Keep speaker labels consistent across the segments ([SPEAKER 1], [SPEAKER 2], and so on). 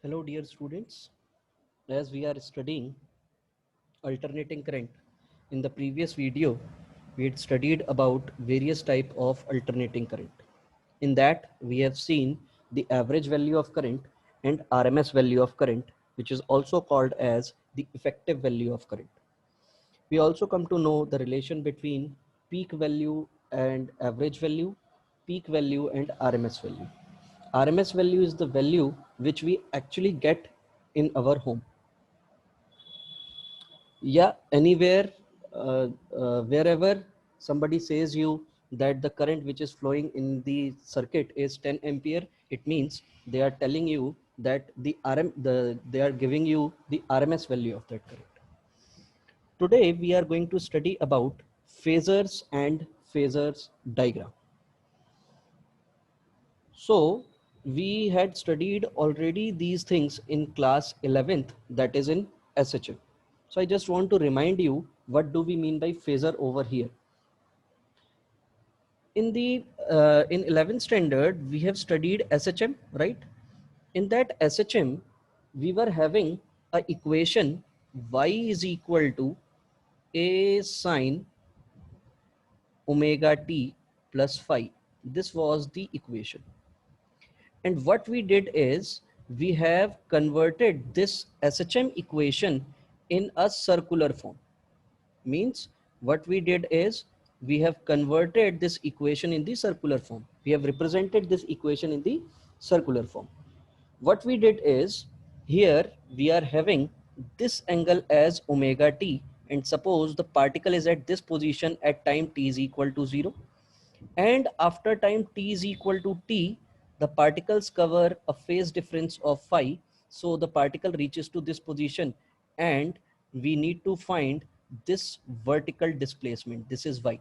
[SPEAKER 1] Hello dear students, as we are studying alternating current, in the previous video we had studied about various type of alternating current. In that we have seen the average value of current and RMS value of current, which is also called as the effective value of current. We also come to know the relation between peak value and average value, peak value and RMS value. RMS value is the value which we actually get in our home. Yeah, anywhere, wherever somebody says you that the current which is flowing in the circuit is 10 ampere, it means they are telling you that they are giving you the RMS value of that current. Today we are going to study about phasors and phasors diagram. So we had studied already these things in class 11th, that is in SHM. So I just want to remind you, what do we mean by phasor over here? In 11th standard, we have studied SHM, right? In that SHM, we were having a equation y is equal to a sine omega t plus phi. This was the equation. And what we did is we have converted this SHM equation in a circular form. Means what we did is we have converted this equation in the circular form. We have represented this equation in the circular form. What we did is here we are having this angle as omega t, and suppose the particle is at this position at time t is equal to 0, and after time t is equal to t, the particles cover a phase difference of phi. So the particle reaches to this position and we need to find this vertical displacement. This is y.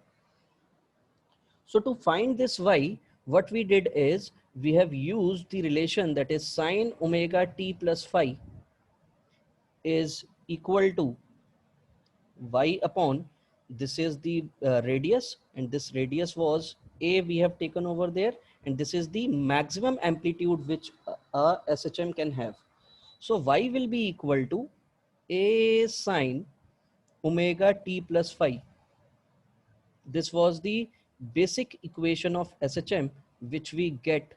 [SPEAKER 1] So to find this y, what we did is we have used the relation that is sine omega t plus phi is equal to y upon, this is the radius, and this radius was a, we have taken over there, and this is the maximum amplitude which a SHM can have. So y will be equal to a sine omega t plus phi. This was the basic equation of SHM which we get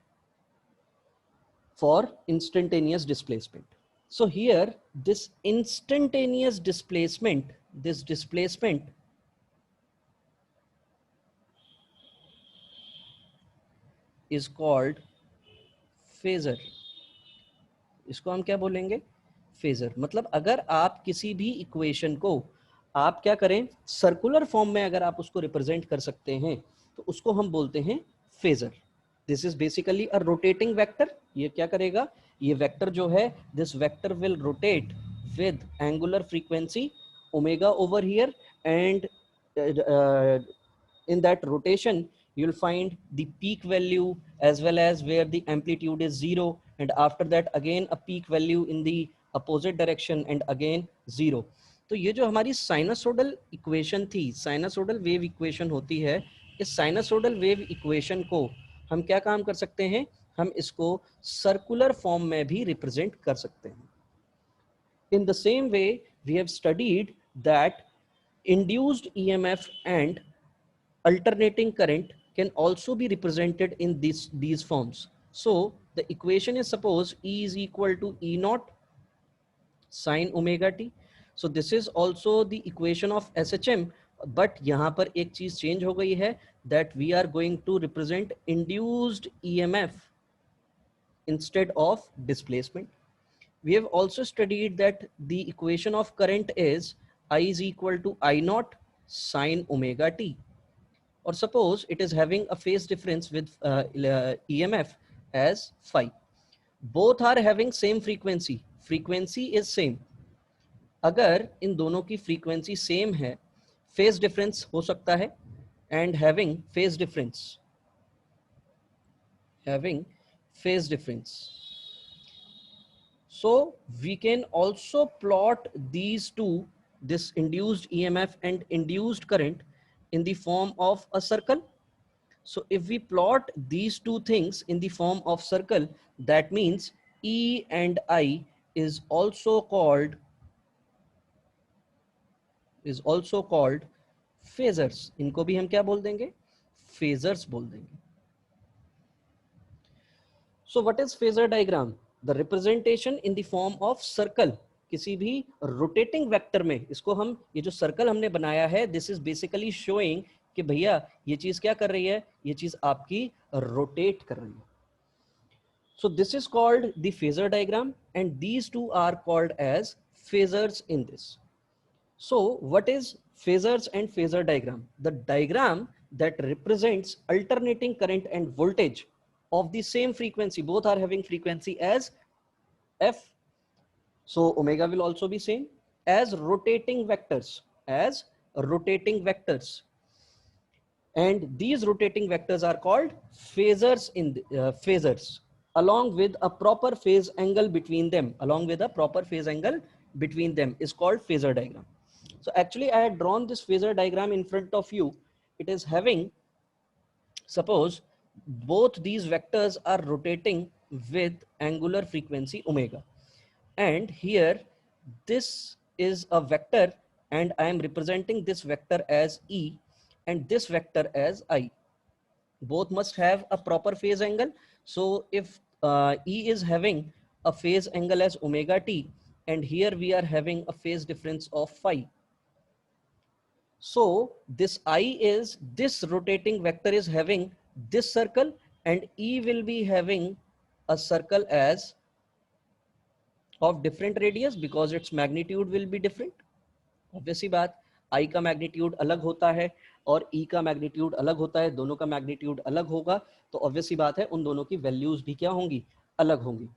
[SPEAKER 1] for instantaneous displacement. So here this instantaneous displacement, this displacement is called phasor. इसको हम क्या बोलेंगे? Phasor. मतलब अगर आप किसी भी equation को आप क्या करें, सर्कुलर फॉर्म में अगर आप उसको रिप्रेजेंट कर सकते हैं तो उसको हम बोलते हैं phasor. This is basically a rotating vector. ये क्या करेगा, ये वेक्टर जो है, this vector will rotate with angular frequency omega over here, and in that rotation you'll find the peak value as well as where the amplitude is 0, and after that again a peak value in the opposite direction and again 0. तो ये जो हमारी sinusoidal equation थी, sinusoidal wave equation होती है, इस sinusoidal wave equation को हम क्या काम कर सकते हैं, हम इसको सर्कुलर फॉर्म में भी रिप्रेजेंट कर सकते हैं. In the same way, we have studied that induced EMF and alternating current can also be represented in these forms. So the equation is, suppose E is equal to E naught sine omega t. So this is also the equation of SHM, but यहाँ पर एक चीज change हो गई है, that we are going to represent induced EMF instead of displacement. We have also studied that the equation of current is I is equal to I naught sine omega t. Or suppose it is having a phase difference with EMF as phi. Both are having same frequency. Frequency is same. अगर इन दोनों की frequency same है, phase difference हो सकता है, and having phase difference, so we can also plot these two, this induced EMF and induced current, in the form of a circle. So if we plot these two things in the form of circle, that means E and I is also called phasors. इनको भी हम क्या बोल देंगे? phasors बोल देंगे. So what is phasor diagram? The representation in the form of circle. किसी भी rotating vector में, इसको हम, ये जो circle हमने बनाया है, this is basically showing कि भैया ये चीज क्या कर रही है, ये चीज आपकी rotate कर रही है. So this is called the phasor diagram, and these two are called as phasors in this. So what is phasors and phasor diagram? The diagram that represents alternating current and voltage of the same frequency. Both are having frequency as f. So omega will also be same as rotating vectors, and these rotating vectors are called phasors in phasors, along with a proper phase angle between them. Is called phasor diagram. So actually I had drawn this phasor diagram in front of you. It is having, suppose both these vectors are rotating with angular frequency omega, and here this is a vector, and I am representing this vector as E and this vector as I. Both must have a proper phase angle. So if E is having a phase angle as omega t, and here we are having a phase difference of phi. So this this rotating vector is having this circle, and E will be having a circle as of different radius because its magnitude will be different. Obviously बात, I का magnitude अलग होता है और E का magnitude अलग होता है, दोनों का magnitude अलग होगा, तो obviously बात है उन दोनों की values भी क्या होंगी, अलग होंगी.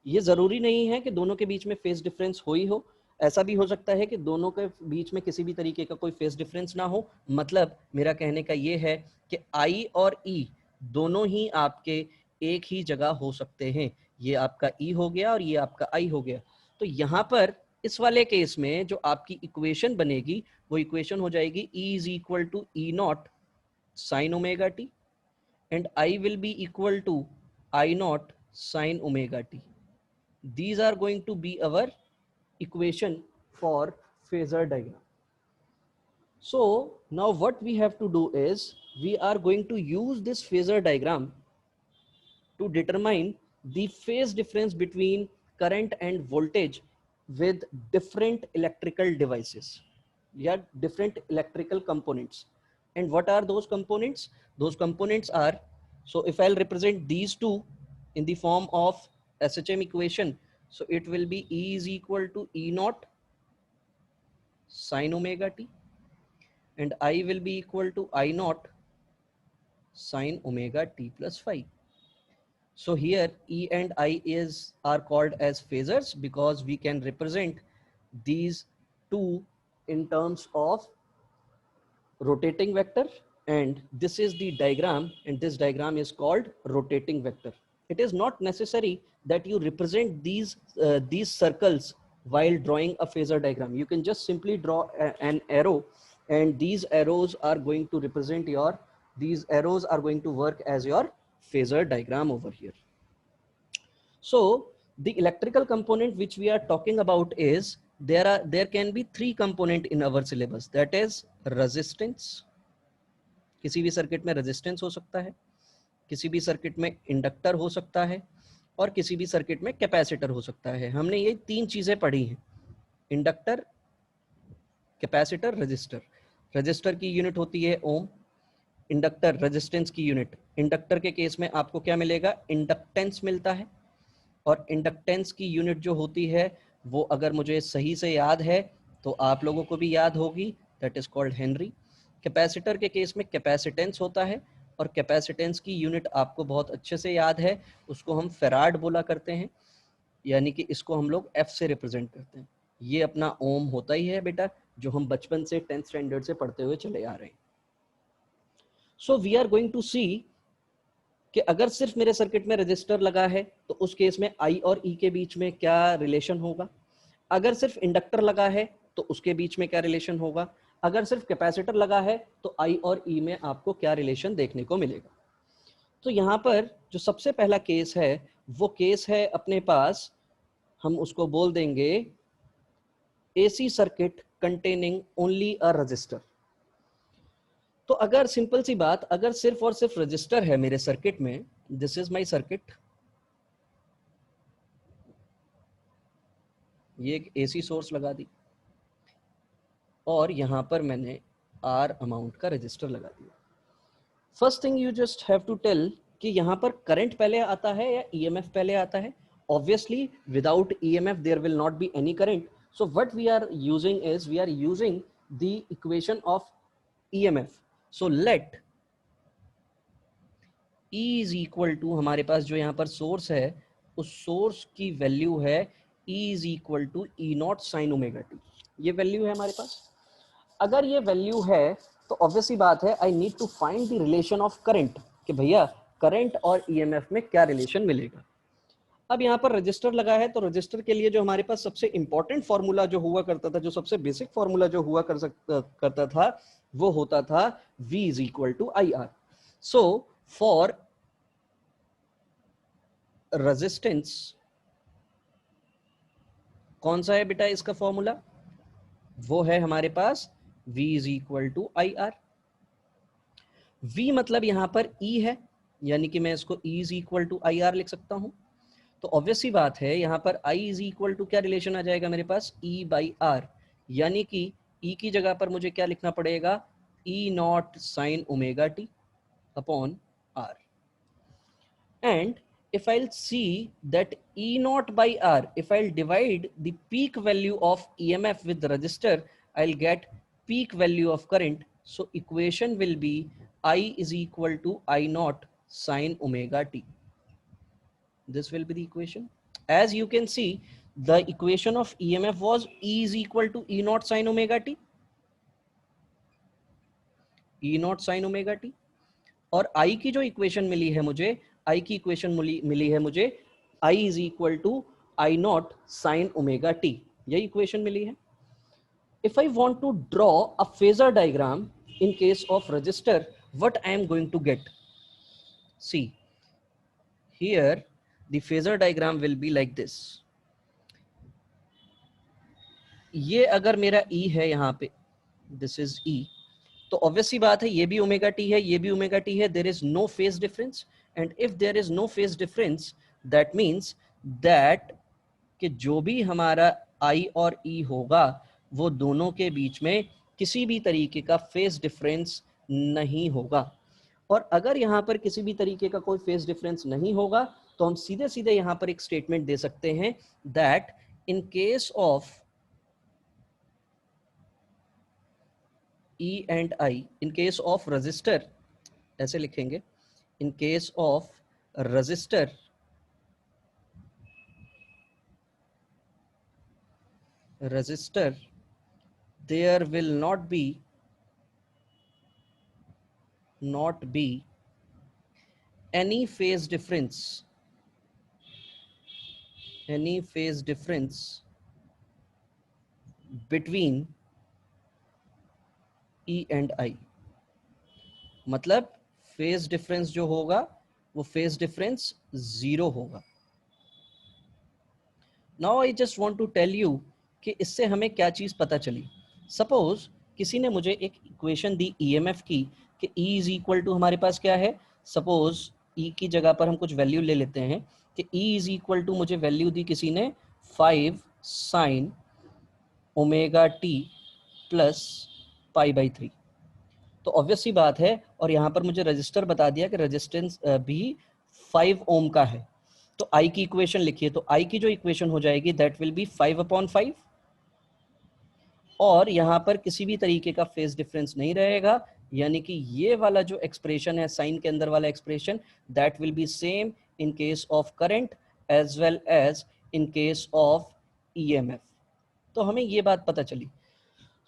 [SPEAKER 1] ये जरूरी नहीं है कि दोनों के बीच में phase difference हो, ऐसा भी हो सकता है कि दोनों के बीच में किसी भी तरीके का कोई phase difference ना हो. मतलब मेरा कहने का ये है कि I और E दोनों ही आपके एक ही जगह हो सकते हैं. ये आपका E हो गया और ये आपका I हो गया. तो यहाँ पर इस वाले केस में जो आपकी इक्वेशन बनेगी वो इक्वेशन हो जाएगी E is equal to E naught sin omega t and I will be equal to I naught sin omega t. These are going to be our equation for phasor diagram. So now what we have to do is we are going to use this phasor diagram to determine the phase difference between current and voltage with different electrical devices, different electrical components. And what are those components? Those components are, so if I'll represent these two in the form of SHM equation, so it will be E is equal to E naught sin omega t, and I will be equal to I naught sin omega t plus phi. So here E and I are called as phasors because we can represent these two in terms of rotating vector, and this is the diagram, and this diagram is called rotating vector. It is not necessary that you represent these circles while drawing a phasor diagram. You can just simply draw an arrow, and these arrows are going to represent these arrows are going to work as your phasor diagram over here. So the electrical component which we are talking about is there can be three component in our syllabus, that is resistance. किसी भी circuit में resistance हो सकता है, किसी भी circuit में inductor हो सकता है, और किसी भी सर्किट में कैपेसिटर हो सकता है. हमने ये तीन चीजें पढ़ी हैं, इंडक्टर, कैपेसिटर, रेजिस्टर. रेजिस्टर की यूनिट होती है ओम, इंडक्टर रेजिस्टेंस की यूनिट. इंडक्टर के केस में आपको क्या मिलेगा, इंडक्टेंस मिलता है, और इंडक्टेंस की यूनिट जो होती है वो अगर मुझे सही से याद है तो आप लोगों को भी याद होगी, that is called Henry. Capacitor के केस में कैपेसिटेंस होता है, और कैपेसिटेंस की यूनिट आपको बहुत अच्छे से याद है, उसको हम फेराड बोला करते हैं, यानी कि इसको हम लोग एफ से रिप्रेजेंट करते हैं. ये अपना ओम होता ही है बेटा, जो हम बचपन से 10th स्टैंडर्ड से पढ़ते हुए चले आ रहे हैं. So we are going to see कि अगर सिर्फ मेरे सर्किट में रजिस्टर लगा है तो उस केस में I और E के बीच में क्या रिलेशन होगा, अगर सिर्फ इंडक्टर लगा है तो उसके बीच में क्या रिलेशन होगा, अगर सिर्फ कैपेसिटर लगा है तो I और E में आपको क्या रिलेशन देखने को मिलेगा. तो यहाँ पर जो सबसे पहला केस है वो केस है अपने पास, हम उसको बोल देंगे AC circuit containing only a resistor. तो अगर सिंपल सी बात, अगर सिर्फ और सिर्फ रजिस्टर है मेरे सर्किट में, दिस इज माय सर्किट, ये एक AC सोर्स लगा दी और यहां पर मैंने R अमाउंट का रजिस्टर लगा दिया। First thing you just have to tell कि यहां पर करंट पहले आता है या EMF पहले आता है। Obviously without EMF there will not be any current, so what we are using is we are using the equation of EMF। So let E is equal to, हमारे पास जो यहाँ पर सोर्स है उस सोर्स की वैल्यू है E is equal to E not sine omega t. ये वैल्यू है हमारे पास। अगर ये वैल्यू है तो ऑब्वियसली बात है I need to find the relation of current, कि भैया करंट और EMF में क्या रिलेशन मिलेगा। अब यहाँ पर रजिस्टर लगा है तो रजिस्टर के लिए जो हमारे पास सबसे इंपॉर्टेंट फॉर्मूला जो हुआ करता था, जो सबसे बेसिक फॉर्मूला जो हुआ करता था, वो होता था V is equal to IR। So for resistance, कौन सा है बेटा इसका फॉर्मूला, वो है हमारे पास V is equal to IR। V मतलब यहां पर E है, यानी कि मैं इसको E is equal to IR लिख सकता हूं। तो ऑब्वियस सी बात है यहां पर I इज इक्वल टू क्या रिलेशन आ जाएगा मेरे पास, E बाई R, यानी कि E की जगह पर मुझे क्या लिखना पड़ेगा, E not sine omega t upon R। And if I'll see that E naught by R, if I'll divide the peak value of EMF with the resistor, I'll get peak value of current. So equation will be I is equal to I naught sine omega t. This will be the equation. As you can see, the equation of EMF was E is equal to E naught sine omega t. E naught sine omega t. और I की जो equation मिली है मुझे, I की equation मिली है मुझे, I is equal to I not sine omega t, यही इक्वेशन मिली है। If I want to draw a phasor diagram in case of resistor, what I am going to get, see here the phasor diagram will be like this। ये अगर मेरा E है यहाँ पे, this is E, तो obviously बात है ये भी ओमेगा टी है, ये भी ओमेगा टी है, there is no phase difference. And if there is no phase difference, that means that कि जो भी हमारा आई और ई होगा वो दोनों के बीच में किसी भी तरीके का फेज डिफरेंस नहीं होगा। और अगर यहाँ पर किसी भी तरीके का कोई फेज डिफरेंस नहीं होगा तो हम सीधे सीधे यहाँ पर एक स्टेटमेंट दे सकते हैं that in case of E and I, in case of resistor, ऐसे लिखेंगे, in case of resistor, there will not be any phase difference between E and I। मतलब फेज डिफरेंस जो होगा वो फेज डिफरेंस 0 होगा। Now I just want to tell you कि इससे हमें क्या चीज पता चली। सपोज किसी ने मुझे एक इक्वेशन दी EMF की कि E इज इक्वल टू, हमारे पास क्या है, सपोज E की जगह पर हम कुछ वैल्यू ले लेते हैं कि E इज इक्वल टू, मुझे वैल्यू दी किसी ने 5 sign omega T plus pi by 3। तो ऑब्वियस सी बात है, और यहाँ पर मुझे रजिस्टर बता दिया कि रेजिस्टेंस भी 5 ओम का है। तो I की इक्वेशन लिखिए, तो I की जो इक्वेशन हो जाएगी दैट विल बी 5/5, और यहाँ पर किसी भी तरीके का फेज डिफरेंस नहीं रहेगा, यानी कि ये वाला जो एक्सप्रेशन है साइन के अंदर वाला expression, that will be same in case of current as well as in case of EMF। तो हमें ये बात पता चली।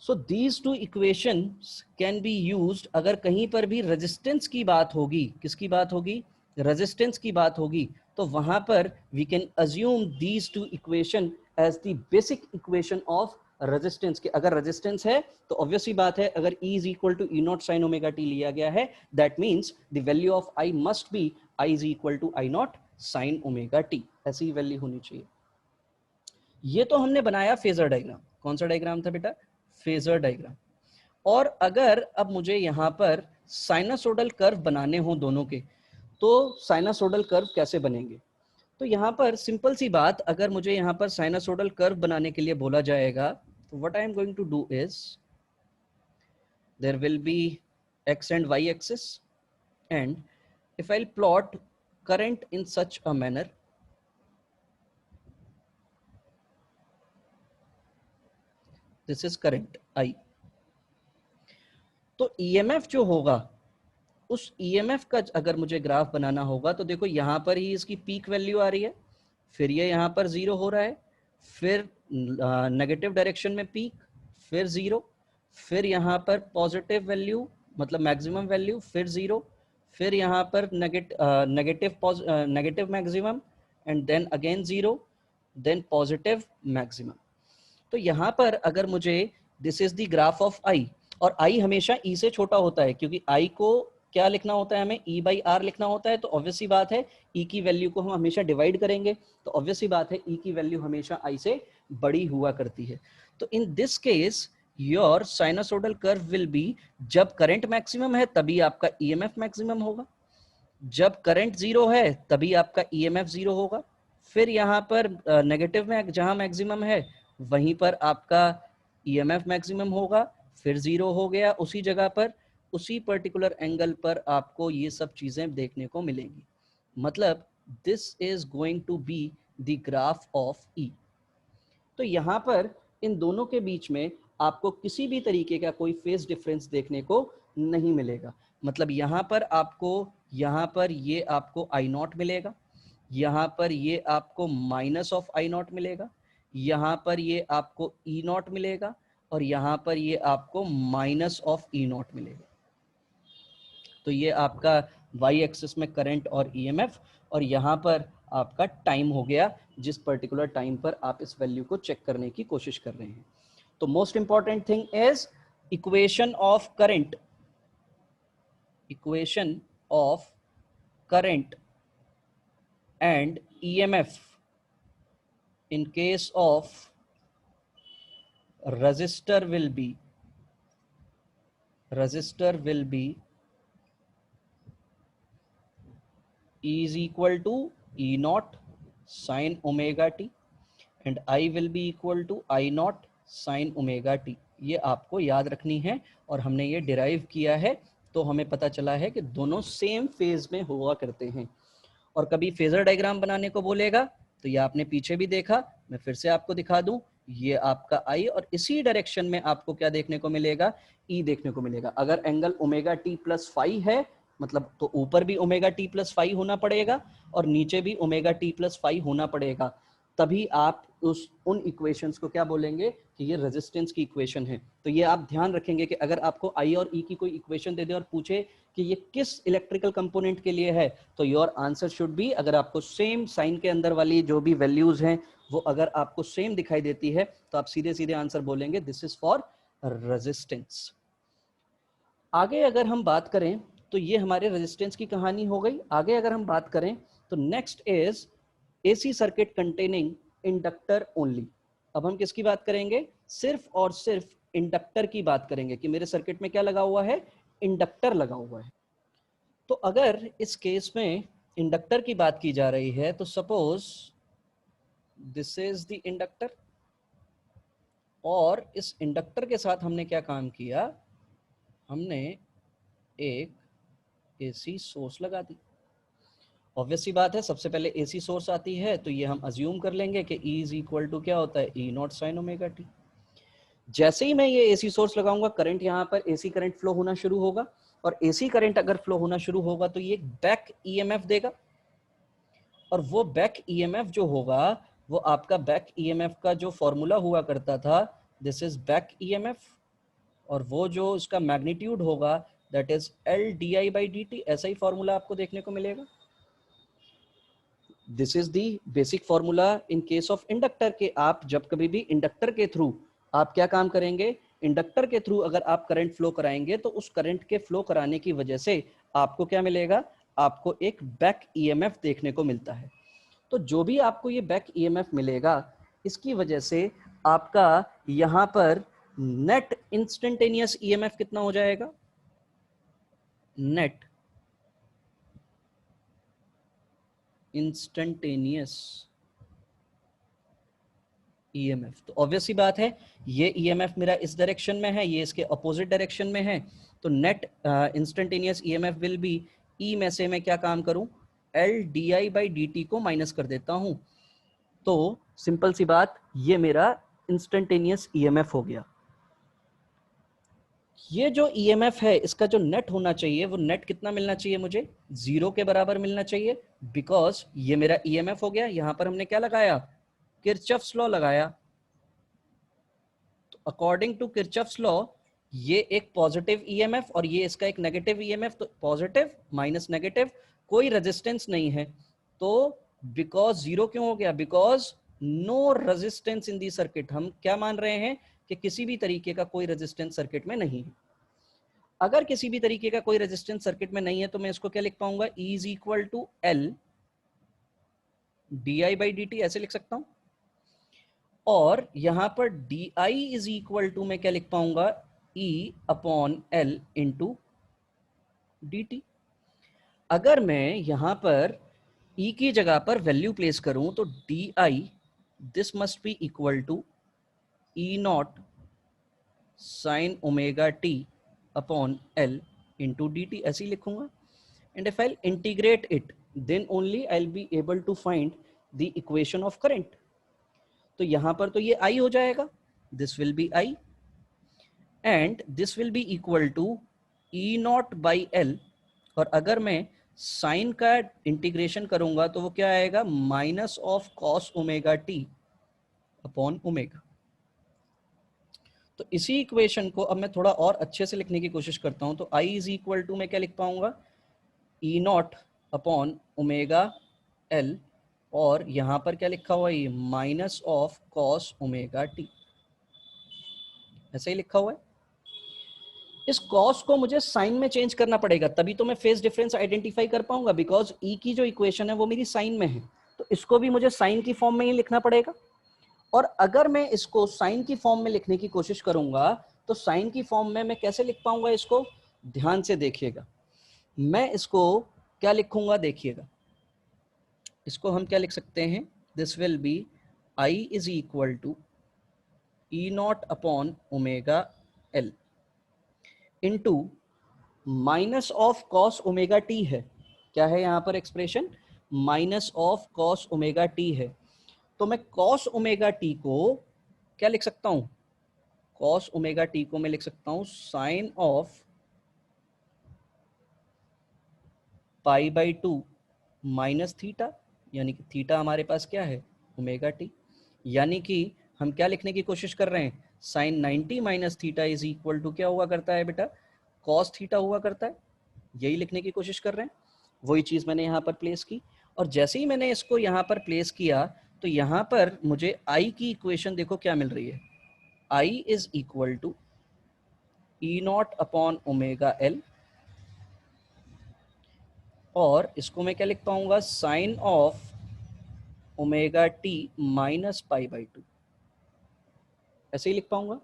[SPEAKER 1] So these two equations can be used, अगर कहीं पर भी रेजिस्टेंस की बात होगी, किसकी बात होगी, रेजिस्टेंस की बात होगी, तो वहां पर we can assume these two equation as the basic equation of resistance. के अगर रेजिस्टेंस है तो ऑब्वियसली बात है, अगर E is equal to E not sine omega t लिया गया है, that means the value of I must be I is equal to I not sine omega T, ऐसी वैल्यू होनी चाहिए। ये तो हमने बनाया फेजर डायग्राम। कौन सा डायग्राम था बेटा? Phasor diagram. और अगर अब मुझे यहाँ पर साइनसोडल कर्व बनाने हो दोनों के, तो साइनसोडल कर्व कैसे बनेंगे? तो यहाँ पर सिंपल सी बात, अगर मुझे यहाँ पर साइनसोडल कर्व बनाने के लिए बोला जाएगा, तो what I am going to do is there will be x and y axis, and if I'll plot current in such a manner, this is current I, तो EMF जो होगा, उस EMF का अगर मुझे ग्राफ बनाना होगा, तो देखो यहाँ पर ही इसकी पीक वैल्यू आ रही है, फिर ये यहाँ पर जीरो हो रहा है, फिर नेगेटिव डायरेक्शन में पीक, फिर जीरो, फिर यहाँ पर पॉजिटिव वैल्यू मतलब मैक्सिमम वैल्यू, फिर जीरो, फिर यहाँ पर negative maximum, and then again zero, then positive maximum. तो यहाँ पर अगर मुझे, this is the graph of I, और आई हमेशा ई से छोटा होता है, क्योंकि आई को क्या लिखना होता है, हमें ई बाई आर लिखना होता है, तो ऑब्वियस सी बात है ई की वैल्यू को हम हमेशा डिवाइड करेंगे, तो ऑब्वियस सी बात है ई की वैल्यू हमेशा आई से बड़ी हुआ करती है। तो in this case your sinusoidal curve will be, जब करंट मैक्सिमम है तभी आपका ईएमएफ मैक्सिमम होगा, जब करंट जीरो है तभी आपका ईएमएफ जीरो होगा, फिर यहाँ पर नेगेटिव में जहां मैक्सिमम है वहीं पर आपका ईएमएफ मैक्सिमम होगा, फिर जीरो हो गया उसी जगह पर, उसी पर्टिकुलर एंगल पर आपको ये सब चीजें देखने को मिलेंगी। मतलब this is going to be the graph of E. तो यहाँ पर इन दोनों के बीच में आपको किसी भी तरीके का कोई फेज डिफरेंस देखने को नहीं मिलेगा। मतलब यहाँ पर ये आपको आई नॉट मिलेगा, यहाँ पर ये आपको माइनस ऑफ आई नॉट मिलेगा, यहाँ पर ये आपको ई नॉट मिलेगा, और यहाँ पर ये आपको माइनस ऑफ ई नॉट मिलेगा। तो ये आपका वाई एक्सिस में करंट और ईएमएफ, और यहाँ पर आपका टाइम हो गया, जिस पर्टिकुलर टाइम पर आप इस वैल्यू को चेक करने की कोशिश कर रहे हैं। तो most important thing is equation of current, equation of current and EMF in case of resistor will be E is equal to E naught sin omega t and I will be equal to I naught sin omega t। ये आपको याद रखनी है, और हमने ये derive किया है, तो हमें पता चला है कि दोनों सेम फेज में हुआ करते हैं। और कभी फेजर डायग्राम बनाने को बोलेगा तो ये आपने पीछे भी देखा, मैं फिर से आपको दिखा दूं, ये आपका आई, और इसी डायरेक्शन में आपको क्या देखने को मिलेगा, ई देखने को मिलेगा। अगर angle omega T plus phi है, मतलब तो ऊपर भी ओमेगा टी प्लस फाई होना पड़ेगा और नीचे भी ओमेगा टी प्लस फाई होना पड़ेगा, तभी आप उन इक्वेशंस को क्या बोलेंगे कि ये रेजिस्टेंस की इक्वेशन है। तो ये आप ध्यान रखेंगे कि अगर आपको आई और ई की कोई इक्वेशन दे दे और पूछे कि ये किस इलेक्ट्रिकल कंपोनेंट के लिए है, तो योर आंसर शुड बी, अगर आपको सेम साइन के अंदर वाली जो भी वैल्यूज हैं वो अगर आपको सेम दिखाई देती है, तो आप सीधे सीधे आंसर बोलेंगे दिस इज फॉर रेजिस्टेंस। आगे अगर हम बात करें तो ये हमारे रेजिस्टेंस की कहानी हो गई। आगे अगर हम बात करें तो next is AC circuit containing inductor only. अब हम किसकी बात करेंगे, सिर्फ और सिर्फ इंडक्टर की बात करेंगे कि मेरे सर्किट में क्या लगा हुआ है, इंडक्टर लगा हुआ है। तो अगर इस केस में इंडक्टर की बात की जा रही है, तो suppose this is the inductor, और इस इंडक्टर के साथ हमने क्या काम किया, हमने एक AC सोर्स लगा दी। ऑब्वियस सी बात है, सबसे पहले AC सोर्स आती है, तो ये हम अज्यूम कर लेंगे कि E इज इक्वल टू क्या होता है, E not sine omega T. जैसे ही मैं ये AC सोर्स लगाऊंगा, करंट यहाँ पर AC करंट फ्लो होना शुरू होगा, और AC करंट अगर फ्लो होना शुरू होगा तो ये बैक EMF देगा, और वो बैक EMF जो होगा वो आपका बैक EMF का जो फॉर्मूला हुआ करता था, दिस इज बैक EMF, और वो जो इसका मैग्नीट्यूड होगा दैट इज LdI/dt। ऐसा ही फॉर्मूला आपको देखने को मिलेगा। This is the basic formula in case of inductor के। आप जब कभी भी इंडक्टर के थ्रू आप क्या काम करेंगे, इंडक्टर के थ्रू अगर आप करंट फ्लो कराएंगे, तो उस करंट के फ्लो कराने की वजह से आपको क्या मिलेगा, आपको एक बैक ईएमएफ देखने को मिलता है। तो जो भी आपको ये बैक ईएमएफ मिलेगा, इसकी वजह से आपका यहां पर नेट इंस्टेंटेनियस ईएमएफ कितना हो जाएगा? नेट इंस्टेंटेनियस ईएमएफ, तो ऑब्वियस सी बात है ये ईएमएफ मेरा इस डायरेक्शन में है, ये इसके अपोजिट डायरेक्शन में है, तो net instantaneous EMF will be E में से मैं क्या काम करूं, L D I by D T को माइनस कर देता हूं। तो सिंपल सी बात, ये मेरा इंस्टेंटेनियस ईएमएफ हो गया। ये जो ईएमएफ है इसका जो नेट होना चाहिए वो नेट कितना मिलना चाहिए मुझे, 0 के बराबर मिलना चाहिए, बिकॉज ये मेरा ईएमएफ हो गया। यहां पर हमने क्या लगाया, किरचॉफ्स लॉ लगाया। तो अकॉर्डिंग टू किरचॉफ्स लॉ ये एक पॉजिटिव ईएमएफ और ये इसका एक नेगेटिव ईएमएफ, तो पॉजिटिव माइनस नेगेटिव, कोई रेजिस्टेंस नहीं है, तो बिकॉज 0 क्यों हो गया, because no resistance in the circuit. हम क्या मान रहे हैं कि किसी भी तरीके का कोई रेजिस्टेंस सर्किट में नहीं है। अगर किसी भी तरीके का कोई रेजिस्टेंस सर्किट में नहीं है तो मैं इसको क्या लिख पाऊंगा, E is equal to L D I by D T, ऐसे लिख सकता हूं। और यहां पर D I is equal to मैं क्या लिख पाऊंगा, E upon L into D T. अगर मैं यहां पर E की जगह पर वैल्यू प्लेस करूं तो D I this must be equal to E not sine omega t upon L into D T, ऐसे ही लिखूंगा। And if I integrate it then only I will be able to find the equation of current. तो यहां पर तो ये I हो जाएगा, this will be I and this will be equal to E not by L. और अगर मैं साइन का इंटीग्रेशन करूंगा तो वो क्या आएगा, minus of cos omega t upon omega. तो इसी इक्वेशन को अब मैं थोड़ा और अच्छे से लिखने की कोशिश करता हूं। तो आई इज इक्वल टू मैं क्या लिख पाऊंगा, ई नॉट अपॉन ओमेगा एल, और यहां पर क्या लिखा हुआ है, ये minus of cos omega T, ऐसे ही लिखा हुआ है। इस कॉस को मुझे साइन में चेंज करना पड़ेगा, तभी तो मैं फेज डिफरेंस आइडेंटिफाई कर पाऊंगा, बिकॉज ई की जो इक्वेशन है वो मेरी साइन में है, तो इसको भी मुझे साइन की फॉर्म में ही लिखना पड़ेगा। और अगर मैं इसको साइन की फॉर्म में लिखने की कोशिश करूंगा तो साइन की फॉर्म में मैं कैसे लिख पाऊंगा इसको, ध्यान से देखिएगा। मैं इसको क्या लिखूंगा, देखिएगा, इसको हम क्या लिख सकते हैं, this will be I is equal to E not upon omega L into minus of cos omega T है, क्या है यहाँ पर expression, minus of cos omega T है। तो मैं कॉस ओमेगा टी को क्या लिख सकता हूं, कॉस ओमेगा टी को मैं लिख सकता हूं sine of pi by two minus theta, यानी कि थीटा हमारे पास क्या है, ओमेगा टी। यानी कि हम क्या लिखने की कोशिश कर रहे हैं, sine 90 minus theta is equal to क्या हुआ करता है बेटा, कॉस थीटा हुआ करता है। यही लिखने की कोशिश कर रहे हैं, वही चीज मैंने यहाँ पर प्लेस की। और जैसे ही मैंने इसको यहाँ पर प्लेस किया तो यहाँ पर मुझे आई की इक्वेशन देखो क्या मिल रही है, I is equal to E not upon omega L, और इसको मैं क्या लिख पाऊंगा, sine of omega T minus pi by two, ऐसे ही लिख पाऊंगा।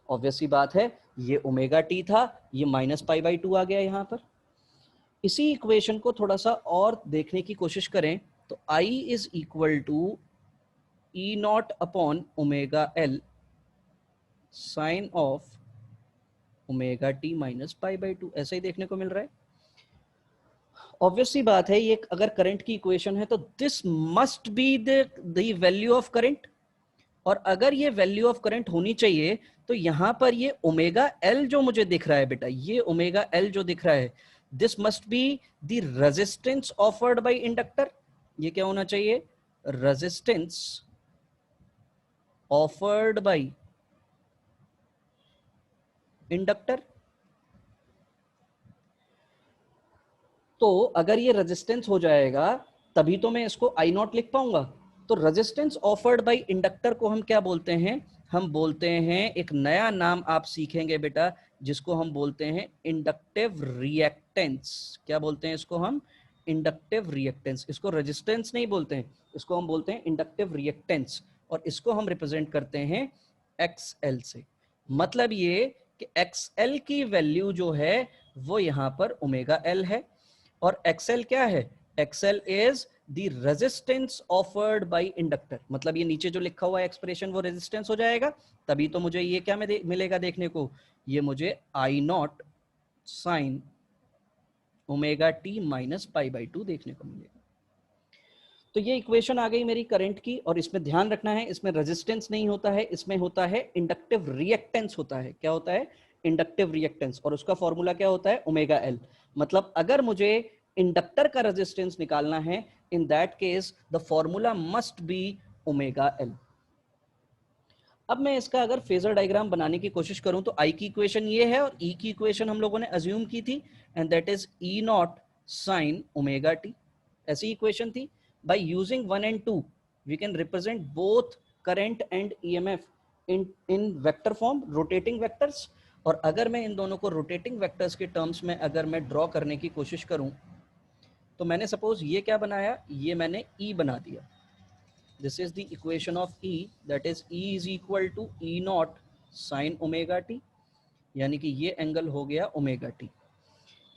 [SPEAKER 1] ऑब्वियसली बात है, ये ओमेगा टी था, ये माइनस पाई बाई टू आ गया यहाँ पर। इसी इक्वेशन को थोड़ा सा और देखने की कोशिश करें तो I is equal to E not upon omega L sine of omega T minus pi by two, ऐसा ही देखने को मिल रहा है। ऑब्वियसली बात है, ये अगर करंट की इक्वेशन है तो this must be the value of current, और अगर ये वैल्यू ऑफ करंट होनी चाहिए तो यहां पर ये ओमेगा एल जो मुझे दिख रहा है बेटा, ये ओमेगा एल जो दिख रहा है, this must B the resistance offered bye inductor. ये क्या होना चाहिए, रेजिस्टेंस ऑफर्ड बाय इंडक्टर। तो अगर ये रेजिस्टेंस हो जाएगा तभी तो मैं इसको आई नॉट लिख पाऊंगा। तो रेजिस्टेंस ऑफर्ड बाय इंडक्टर को हम क्या बोलते हैं, हम बोलते हैं, एक नया नाम आप सीखेंगे बेटा जिसको हम बोलते हैं इंडक्टिव रिएक्टेंस। क्या बोलते हैं इसको हम, इंडक्टिव रिएक्टेंस, इसको रेजिस्टेंस नहीं बोलते हैं, इसको हम बोलते हैं इंडक्टिव रिएक्टेंस, और इसको हम रिप्रेजेंट करते हैं XL से। मतलब ये कि XL की वैल्यू जो है वो यहाँ पर ओमेगा L है, और XL क्या है, XL is the resistance offered bye inductor. मतलब ये नीचे जो लिखा हुआ है एक्सप्रेशन वो रेजिस्टेंस हो जाएगा, तभी तो मुझे ये क्या मिलेगा देखने को, ये मुझे I not sine omega T minus pi by 2 देखने को मिलेगा। तो ये इक्वेशन आ गई मेरी करंट की, और इसमें ध्यान रखना है इसमें रेजिस्टेंस नहीं होता है, इसमें होता है इंडक्टिव रिएक्टेंस होता है। क्या होता है, इंडक्टिव रिएक्टेंस, और उसका फॉर्मूला क्या होता है, ओमेगा एल। मतलब अगर मुझे इंडक्टर का रेजिस्टेंस निकालना है, in that case the formula must be omega L. अब मैं इसका अगर फेजर डायग्राम बनाने की कोशिश करूं तो आई की इक्वेशन ये है, और ई की इक्वेशन हम लोगों ने अज्यूम की थी, and that is E not sine omega T. ऐसी इक्वेशन थी। By using 1 and 2 we can represent both current and EMF in vector form, rotating vectors. और अगर मैं इन दोनों को रोटेटिंग वेक्टर्स के टर्म्स में अगर मैं ड्रॉ करने की कोशिश करूं, तो मैंने सपोज ये क्या बनाया, ये मैंने ई बना दिया। This is the equation of E, that is E is equal to E naught sin omega t, यानी कि ये एंगल हो गया ओमेगा टी।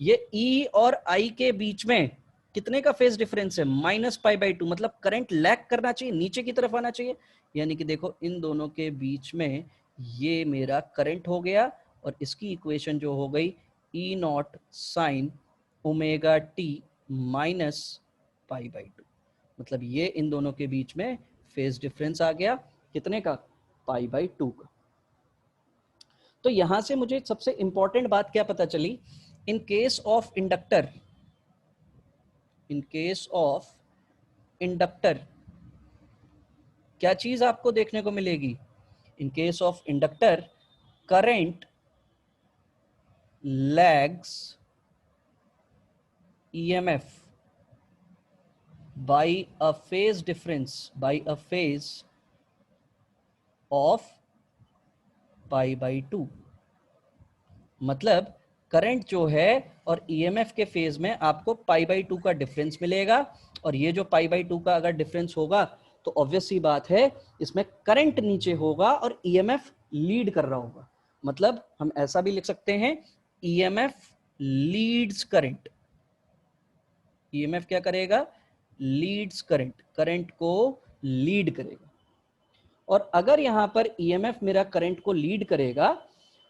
[SPEAKER 1] ये E और I के बीच में कितने का फेज डिफरेंस है, माइनस पाई बाई 2, मतलब करंट लैग करना चाहिए, नीचे की तरफ आना चाहिए। यानी कि देखो इन दोनों के बीच में ये मेरा करंट हो गया, और इसकी इक्वेशन जो हो गई E not sine omega T minus pi by 2। मतलब ये इन दोनों के बीच में फेज डिफरेंस आ गया, कितने का, पाई बाई 2 का। तो यहां से मुझे सबसे इंपॉर्टेंट बात क्या पता चली, in case of inductor, in case of inductor क्या चीज आपको देखने को मिलेगी, in case of inductor current lags EMF by a phase difference, by a phase of pi by 2। मतलब करंट जो है और ईएमएफ के फेज में आपको पाई बाई 2 का डिफरेंस मिलेगा, और ये जो पाई बाई 2 का अगर डिफरेंस होगा तो ऑब्वियस सी बात है इसमें करंट नीचे होगा और ईएमएफ लीड कर रहा होगा। मतलब हम ऐसा भी लिख सकते हैं, ईएमएफ लीड्स करंट। ईएमएफ क्या करेगा, लीड्स करंट, करंट को लीड करेगा। और अगर यहां पर ईएमएफ मेरा करंट को लीड करेगा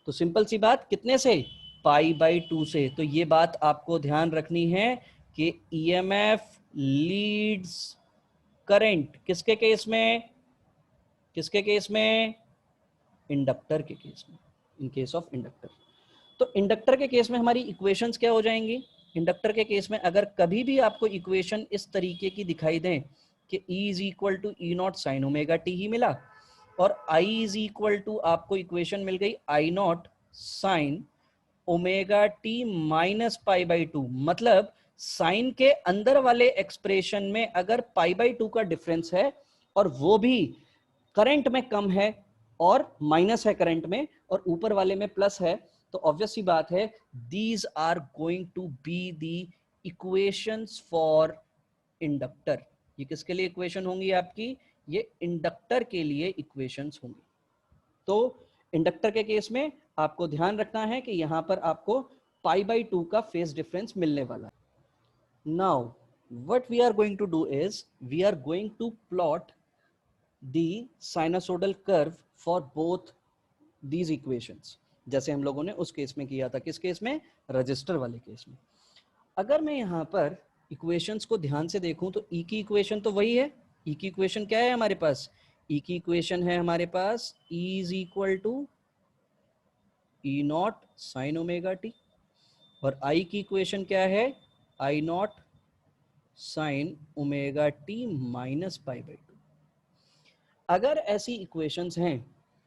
[SPEAKER 1] तो सिंपल सी बात, कितने से, पाई बाई 2 से। तो ये बात आपको ध्यान रखनी है कि ईएमएफ लीड्स करंट किसके केस में, किसके केस में, इंडक्टर के केस में, इन केस ऑफ इंडक्टर। तो इंडक्टर के केस में हमारी इक्वेशंस क्या हो जाएंगी, इंडक्टर के केस में अगर कभी भी आपको इक्वेशन इस तरीके की दिखाई दें कि E is equal to E not sine omega T ही मिला, और I इज इक्वल टू आपको इक्वेशन मिल गई I not sine omega T minus pi by 2। मतलब साइन के अंदर वाले एक्सप्रेशन में अगर पाई बाई 2 का डिफरेंस है, और वो भी करंट में कम है और माइनस है करंट में, और ऊपर वाले में प्लस है, तो ऑब्वियस सी बात है these are going to be the equations for inductor. ये किसके लिए इक्वेशन होंगी आपकी, ये इंडक्टर के लिए इक्वेशंस होंगी। तो इंडक्टर के केस में आपको ध्यान रखना है कि यहां पर आपको पाई बाई 2 का फेज डिफरेंस मिलने वाला है। Now what we are going to do is we are going to plot the sinusoidal curve for both these equations, जैसे हम लोगों ने उस केस में किया था। किस केस में, रजिस्टर वाले केस में। अगर मैं यहां पर इक्वेशंस को ध्यान से देखूं तो ई की इक्वेशन तो वही है। ई की इक्वेशन क्या है हमारे पास, ई की इक्वेशन है हमारे पास E is equal to E not sine omega T, और आई की इक्वेशन क्या है, I not sine omega T minus pi by 2। अगर ऐसी इक्वेशंस हैं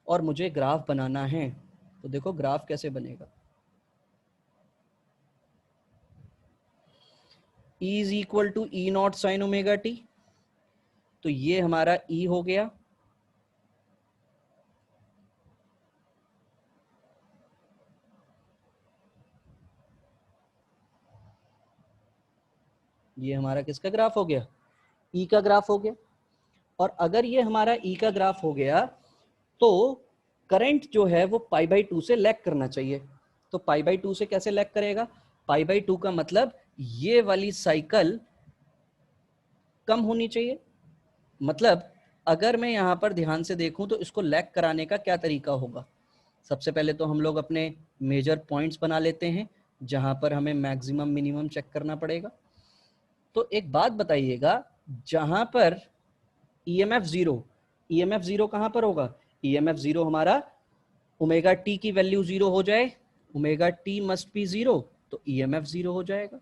[SPEAKER 1] और मुझे ग्राफ बनाना है, तो देखो ग्राफ कैसे बनेगा। E is equal to E not sine omega T, तो ये हमारा E हो गया। ये हमारा किसका ग्राफ हो गया? ई का ग्राफ हो गया। और अगर ये हमारा ई का ग्राफ हो गया तो करंट जो है वो पाई बाई 2 से लैग करना चाहिए। तो पाई बाई 2 से कैसे लैग करेगा? पाई बाई 2 का मतलब ये वाली साइकिल कम होनी चाहिए। मतलब अगर मैं यहां पर ध्यान से देखूं तो इसको लैग कराने का क्या तरीका होगा? सबसे पहले तो हम लोग अपने मेजर पॉइंट्स बना लेते हैं जहां पर हमें मैक्सिमम मिनिमम चेक करना पड़ेगा। तो एक बात बताइएगा, जहां पर ईएमएफ जीरो, ईएमएफ जीरो कहां पर होगा? ईएमएफ जीरो हमारा ओमेगा टी की वैल्यू जीरो हो जाए, omega T must be zero, तो ईएमएफ जीरो हो जाएगा।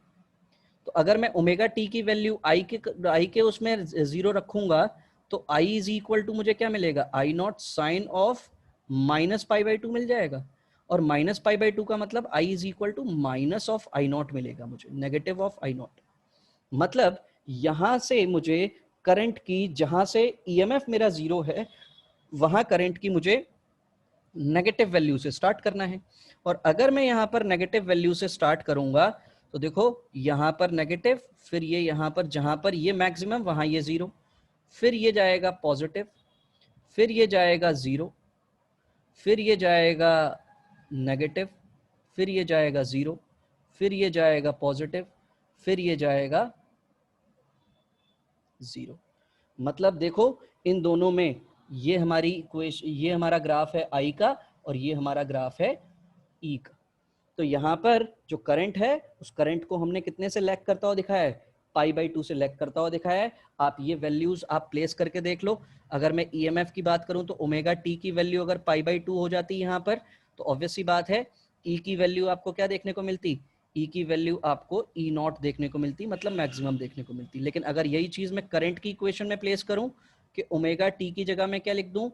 [SPEAKER 1] तो अगर मैं ओमेगा टी की वैल्यू आई के उसमें जीरो रखूंगा तो आई इज इक्वल टू मुझे क्या मिलेगा? I not sine of minus pi by two मिल जाएगा। और माइनस पाई बाई टू का मतलब I is equal to minus of I naught मिलेगा मुझे, नेगेटिव ऑफ आई नॉट। मतलब यहां से मुझे करंट की, जहां से ईएमएफ मेरा जीरो है वहां करंट की मुझे नेगेटिव वैल्यू से स्टार्ट करना है। और अगर मैं यहां पर नेगेटिव वैल्यू से स्टार्ट करूंगा तो देखो यहां पर नेगेटिव, फिर ये यहां पर जहां पर ये मैक्सिमम वहां ये जीरो, फिर ये जाएगा पॉजिटिव, फिर ये जाएगा जीरो, फिर ये जाएगा नेगेटिव, फिर ये जाएगा जीरो, फिर ये जाएगा पॉजिटिव, फिर ये जाएगा जीरो। मतलब देखो इन दोनों में ये हमारी इक्वेशन, ये हमारा ग्राफ है आई का और ये हमारा ग्राफ है ई का। तो यहाँ पर जो करंट है उस करंट को हमने कितने से लैग करता हुआ दिखाया है? पाई बाई 2 से लैग करता हुआ दिखाया है। आप ये वैल्यूज आप प्लेस करके देख लो। अगर मैं ईएमएफ की बात करूं तो ओमेगा टी की वैल्यू अगर पाई बाई 2 हो जाती यहाँ पर तो ऑब्वियस सी बात है ई की वैल्यू आपको क्या देखने को मिलती? ई की वैल्यू आपको ई नॉट देखने को मिलती, मतलब मैक्सिमम देखने को मिलती। लेकिन अगर यही चीज मैं करंट की इक्वेशन में प्लेस करूं कि ओमेगा टी की जगह मैं क्या लिख दूं?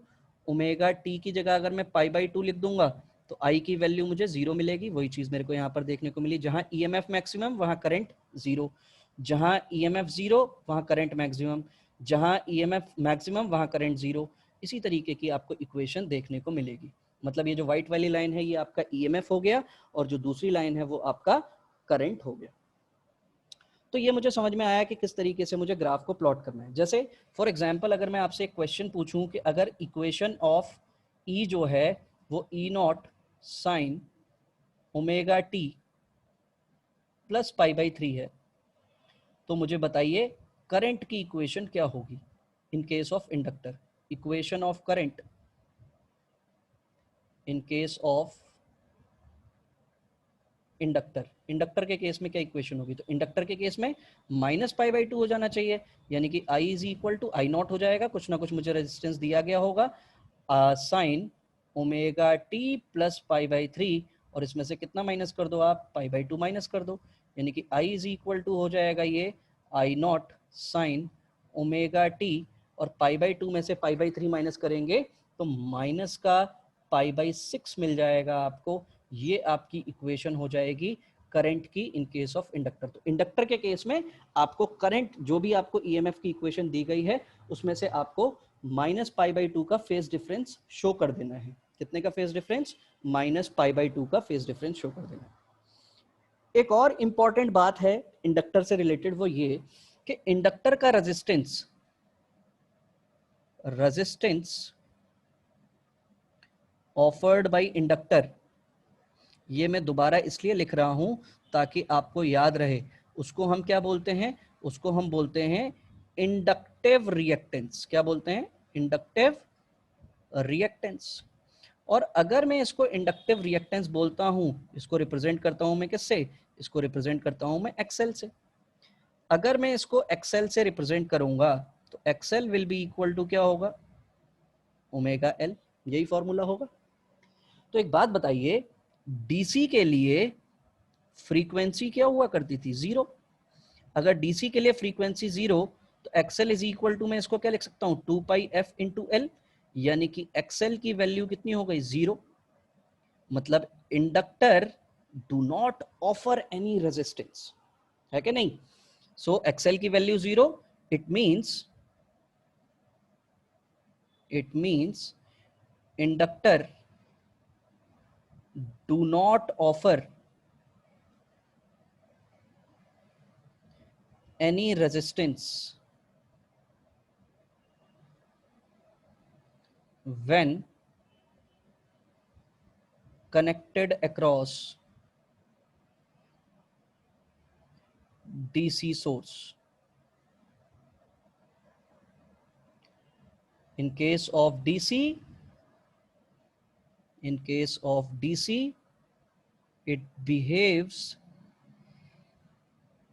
[SPEAKER 1] ओमेगा टी की जगह अगर मैं पाई बाई 2 लिख दूंगा तो आई की वैल्यू मुझे जीरो मिलेगी। वही चीज मेरे को यहाँ पर देखने को मिली, जहां ईएमएफ मैक्सिमम वहां करंट जीरो, जहां ईएमएफ जीरो वहां करंट मैक्सिमम, जहां ईएमएफ मैक्सिमम वहां करंट जीरो। इसी तरीके की आपको इक्वेशन देखने को मिलेगी। मतलब ये जो व्हाइट वाली लाइन है ये आपका ईएमएफ हो गया और जो दूसरी लाइन है वो आपका करंट हो गया। तो ये मुझे समझ में आया कि किस तरीके से मुझे ग्राफ को प्लॉट करना है। जैसे फॉर एग्जांपल अगर मैं आपसे एक क्वेश्चन पूछूं कि अगर इक्वेशन ऑफ ई जो है वो E not sine omega T plus pi by 3 है तो मुझे बताइए करंट की इक्वेशन क्या होगी इन case of inductor? Equation of current in case of inductor, inductor के केस में क्या इक्वेशन होगी? तो इंडक्टर के केस में माइनस पाई बाई 2 हो जाना चाहिए, यानी कि I is equal to I naught हो जाएगा, कुछ ना कुछ मुझे रेजिस्टेंस दिया गया होगा, sign omega T plus pi by 3, और इसमें से कितना माइनस कर दो आप? पाई बाई 2 माइनस कर दो, यानी कि आई इज इक्वल टू हो जाएगा ये आई नॉट साइन ओमेगा टी, और पाई बाई 2 में से पाई बाई 3 माइनस करेंगे तो माइनस का पाई बाई 6 मिल जाएगा आपको। ये आपकी इक्वेशन हो जाएगी करंट की इन केस ऑफ इंडक्टर। तो इंडक्टर के केस में आपको करंट जो भी आपको ईएमएफ की इक्वेशन दी गई है उसमें से आपको माइनस पाई बाई 2 का फेज डिफरेंस शो कर देना है। कितने का phase difference? Minus pi by 2 का फेज डिफरेंस शो कर देना है। एक और इंपॉर्टेंट बात है इंडक्टर से रिलेटेड, वो ये कि इंडक्टर का resistance, resistance offered bye inductor, ये मैं दोबारा इसलिए लिख रहा हूं ताकि आपको याद रहे। उसको हम क्या बोलते हैं? उसको हम बोलते हैं इंडक्टिव रिएक्टेंस। क्या बोलते हैं? Inductive reactance. और अगर मैं इसको इंडक्टिव रिएक्टेंस बोलता हूं, इसको रिप्रेजेंट करता हूं मैं किससे? इसको रिप्रेजेंट करता हूं मैं एक्सएल से। अगर मैं इसको एक्सएल से रिप्रेजेंट करूंगा तो XL will be equal to क्या होगा? Omega L. यही फॉर्मूला होगा। तो एक बात बताइए, डीसी के लिए फ्रीक्वेंसी क्या हुआ करती थी? जीरो। अगर डीसी के लिए फ्रीक्वेंसी जीरो तो एक्सएल इज इक्वल टू, मैं इसको क्या लिख सकता हूं? 2 पाई एफ इंटू एल, यानी कि एक्सएल की वैल्यू कितनी हो गई? जीरो। मतलब inductor do not offer any resistance, है कि नहीं? सो एक्सएल की value zero, it means inductor do not offer any resistance when connected across DC source. In case of DC, it behaves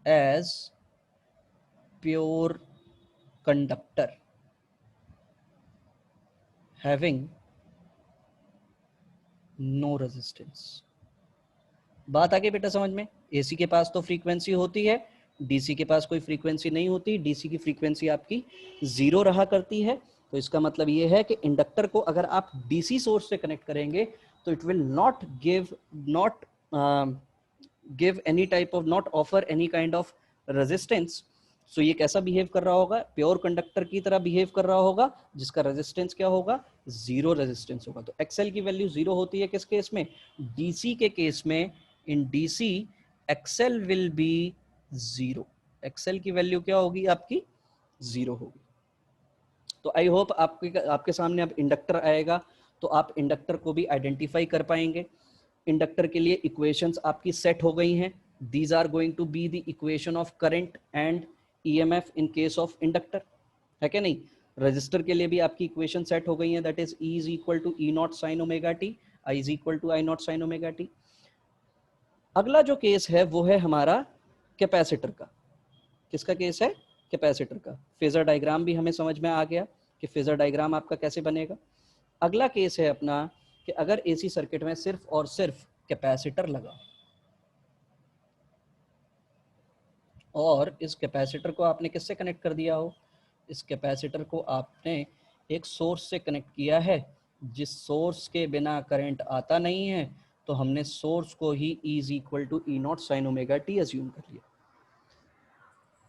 [SPEAKER 1] as pure conductor having no resistance. बात आगे बेटा समझ में? AC के पास तो फ्रीक्वेंसी होती है, डीसी के पास कोई फ्रीक्वेंसी नहीं होती, डीसी की फ्रीक्वेंसी आपकी 0 रहा करती है। तो इसका मतलब ये है कि इंडक्टर को अगर आप डीसी सोर्स से कनेक्ट करेंगे तो it will not give any type of, not offer any kind of resistance. So ये कैसा बिहेव कर रहा होगा? प्योर कंडक्टर की तरह बिहेव कर रहा होगा, जिसका रेजिस्टेंस क्या होगा? 0 रेजिस्टेंस होगा। तो एक्सएल की वैल्यू 0 होती है किस केस में? डीसी के केस में। In DC XL will B 0। XL की वैल्यू क्या होगी? आपकी 0 होगी। तो आई होप आपके सामने अब इंडक्टर आएगा तो आप इंडक्टर को भी आइडेंटिफाई कर पाएंगे। इंडक्टर के लिए इक्वेशंस आपकी सेट हो गई हैं। These are going to be the equation of current and EMF in case of inductor, है क्या नहीं? रजिस्टर के लिए भी आपकी इक्वेशन सेट हो गई है, that is E is equal to E not sine omega T, I is equal to I not sine omega T. अगला जो केस है वो है हमारा कैपेसिटर का। किसका केस है? कैपेसिटर का। फेजर डायग्राम भी हमें समझ में आ गया कि फेजर डायग्राम आपका कैसे बनेगा। अगला केस है अपना कि अगर एसी सर्किट में सिर्फ और सिर्फ कैपेसिटर लगा और इस कैपेसिटर को आपने किससे कनेक्ट कर दिया हो? इस कैपेसिटर को आपने एक सोर्स से कनेक्ट किया है, जिस सोर्स के बिना करंट आता नहीं है, तो हमने सोर्स को ही E is equal to E not sine omega T assume कर लिया।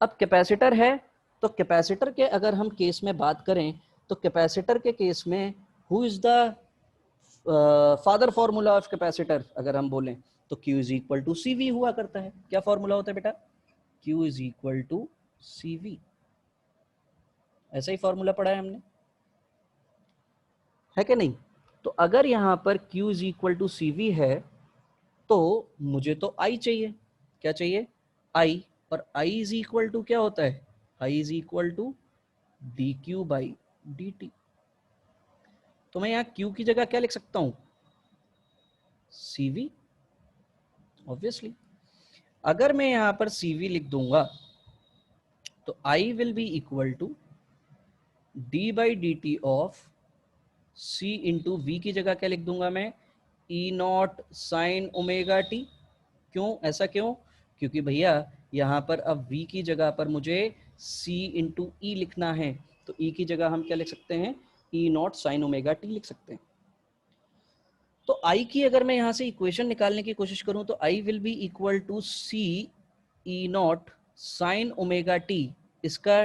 [SPEAKER 1] अब कैपेसिटर है तो कैपेसिटर के अगर हम केस में बात करें तो कैपेसिटर के केस में who is the father formula of capacitor अगर हम बोलें तो Q is equal to C V हुआ करता है। क्या फॉर्मूला होता है बेटा? Q is equal to C V. ऐसा ही फॉर्मूला पढ़ा है हमने, है कि नहीं? तो अगर यहां पर Q is equal to C V है तो मुझे तो I चाहिए। क्या चाहिए? I। और I इज इक्वल टू क्या होता है? I is equal to D Q by D T. तो मैं यहाँ Q की जगह क्या लिख सकता हूं? CV। ऑब्वियसली अगर मैं यहां पर CV लिख दूंगा तो I will be equal to D by D T of C into V की जगह क्या लिख दूंगा मैं? E not sine omega T. क्यों? ऐसा क्यों? क्योंकि भैया यहाँ पर अब V की जगह पर मुझे C इंटू ई लिखना है, तो E की जगह हम क्या लिख सकते हैं? E not sine omega T लिख सकते हैं। तो I की अगर मैं यहाँ से इक्वेशन निकालने की कोशिश करूँ तो I will be equal to C E not sine omega T. इसका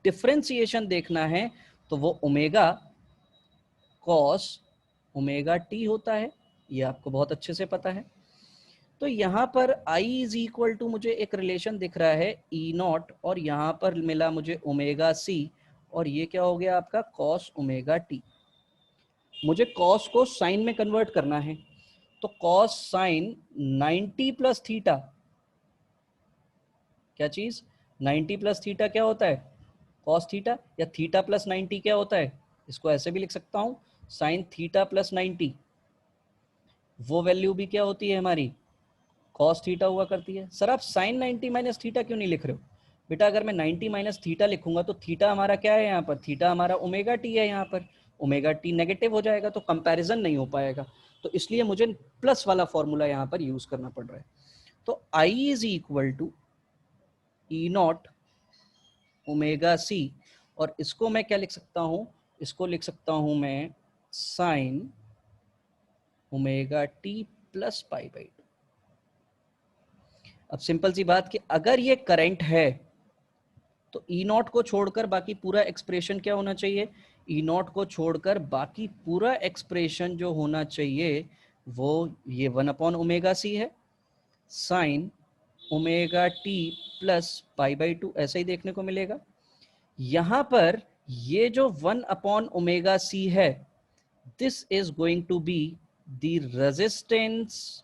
[SPEAKER 1] डिफरेंशिएशन देखना है तो वो ओमेगा कॉस ओमेगा टी होता है, ये आपको बहुत अच्छे से पता है। तो यहाँ पर I इज इक्वल टू मुझे एक रिलेशन दिख रहा है E नॉट और यहाँ पर मिला मुझे ओमेगा C और ये क्या हो गया आपका? Cos omega T. मुझे कॉस को साइन में कन्वर्ट करना है तो कॉस साइन 90 प्लस थीटा, क्या चीज? 90 प्लस थीटा क्या होता है? Cos theta. या थीटा प्लस 90 क्या होता है? इसको ऐसे भी लिख सकता हूं, साइन थीटा प्लस 90। वो वैल्यू भी क्या होती है हमारी? कॉस थीटा हुआ करती है। सर आप साइन 90 माइनस थीटा क्यों नहीं लिख रहे हो? बेटा अगर मैं 90 माइनस थीटा लिखूंगा तो थीटा हमारा क्या है यहाँ पर? थीटा हमारा ओमेगा टी है, यहाँ पर ओमेगा टी नेगेटिव हो जाएगा तो कंपैरिजन नहीं हो पाएगा, तो इसलिए मुझे प्लस वाला फॉर्मूला यहाँ पर यूज करना पड़ रहा है। तो I is equal to E naught omega C और इसको मैं क्या लिख सकता हूँ? इसको लिख सकता हूँ मैं sign omega T plus pi by to. अब सिंपल सी बात कि अगर ये करंट है तो ई नॉट को छोड़कर बाकी पूरा एक्सप्रेशन क्या होना चाहिए? ई नॉट को छोड़कर बाकी पूरा एक्सप्रेशन जो होना चाहिए वो ये 1 अपॉन ओमेगा सी है, sign omega T plus pi by two, ऐसा ही देखने को मिलेगा। यहां पर ये जो 1 अपॉन ओमेगा सी है, this is going to be the resistance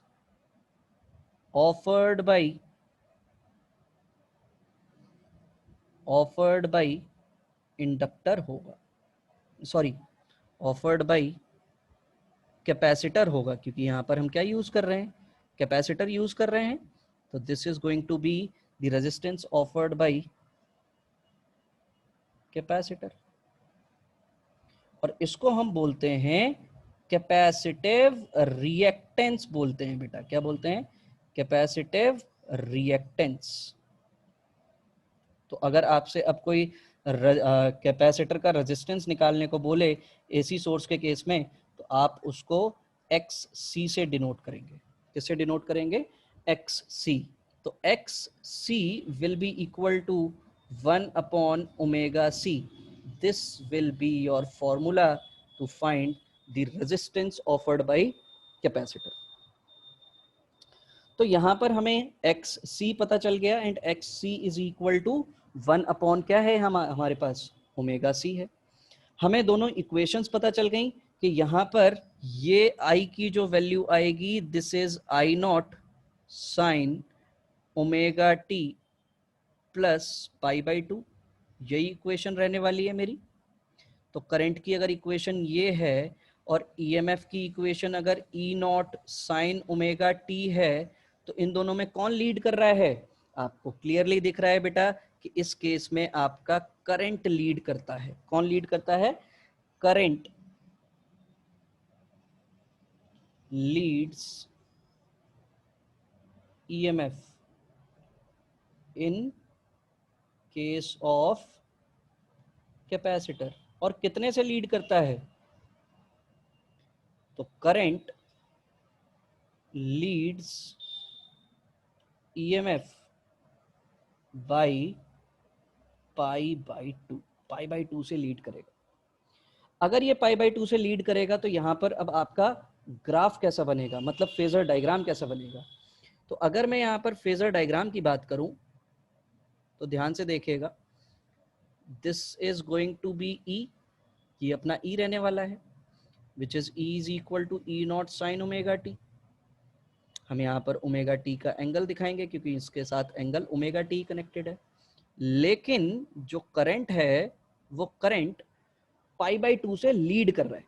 [SPEAKER 1] offered by inductor होगा, सॉरी ऑफर्ड बाई कैपेसिटर होगा, क्योंकि यहां पर हम क्या यूज कर रहे हैं, कैपेसिटर यूज कर रहे हैं। तो this is going to be the resistance offered by capacitor, और इसको हम बोलते हैं कैपेसिटिव रिएक्टेंस बोलते हैं बेटा। क्या बोलते हैं? Capacitive reactance. तो अगर आपसे अब कोई कैपेसिटर का रेजिस्टेंस निकालने को बोले एसी सोर्स के केस में, तो आप उसको एक्स सी से डिनोट करेंगे। किससे डिनोट करेंगे? X C. तो X C will be equal to 1 upon omega C. This will be your formula to find the resistance offered by capacitor. तो यहां पर हमें एक्स सी पता चल गया, and X C is equal to 1 upon क्या है हमारे पास? ओमेगा सी है। हमें दोनों इक्वेशंस पता चल गई कि यहां पर ये आई की जो वैल्यू आएगी, this is I not sine omega T plus pi by to, यही इक्वेशन रहने वाली है मेरी। तो करंट की अगर इक्वेशन ये है और ईएमएफ की इक्वेशन अगर ई नॉट साइन ओमेगा टी है, तो इन दोनों में कौन लीड कर रहा है? आपको क्लियरली दिख रहा है बेटा कि इस केस में आपका करंट लीड करता है। कौन लीड करता है? Current Leeds EMF in case of capacitor. और कितने से लीड करता है? तो current Leeds EMF by pi by to. Pi by to से लीड करेगा। अगर ये पाई बाई टू से लीड करेगा तो यहां पर अब आपका ग्राफ कैसा बनेगा, मतलब फेजर डायग्राम कैसा बनेगा? तो अगर मैं यहां पर फेजर डायग्राम की बात करूं तो ध्यान से देखिएगा, this is going to be E, ये अपना ई रहने वाला है, which is E is equal to E not sine omega T. हम यहाँ पर ओमेगा टी का एंगल दिखाएंगे क्योंकि इसके साथ एंगल ओमेगा टी कनेक्टेड है। लेकिन जो करंट है वो करंट पाई बाई टू से लीड कर रहा है।